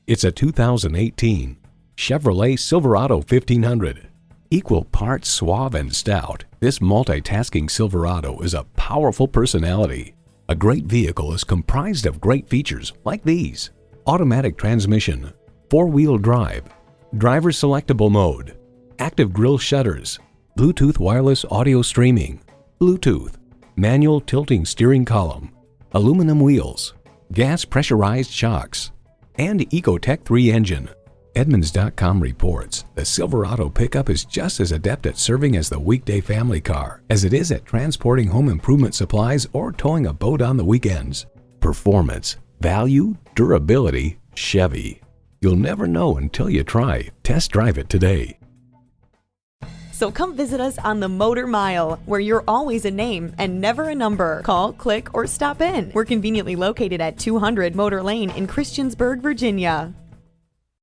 It's a 2018 Chevrolet Silverado 1500. Equal parts suave and stout, this multitasking Silverado is a powerful personality. A great vehicle is comprised of great features like these: automatic transmission, four-wheel drive, driver selectable mode, active grille shutters, Bluetooth wireless audio streaming, Bluetooth, manual tilting steering column, aluminum wheels, gas pressurized shocks, and Ecotec 3 engine. Edmunds.com reports the Silverado pickup is just as adept at serving as the weekday family car as it is at transporting home improvement supplies or towing a boat on the weekends. Performance, value, durability, Chevy. You'll never know until you try. Test drive it today. So come visit us on the Motor Mile, where you're always a name and never a number. Call, click, or stop in. We're conveniently located at 200 Motor Lane in Christiansburg, Virginia.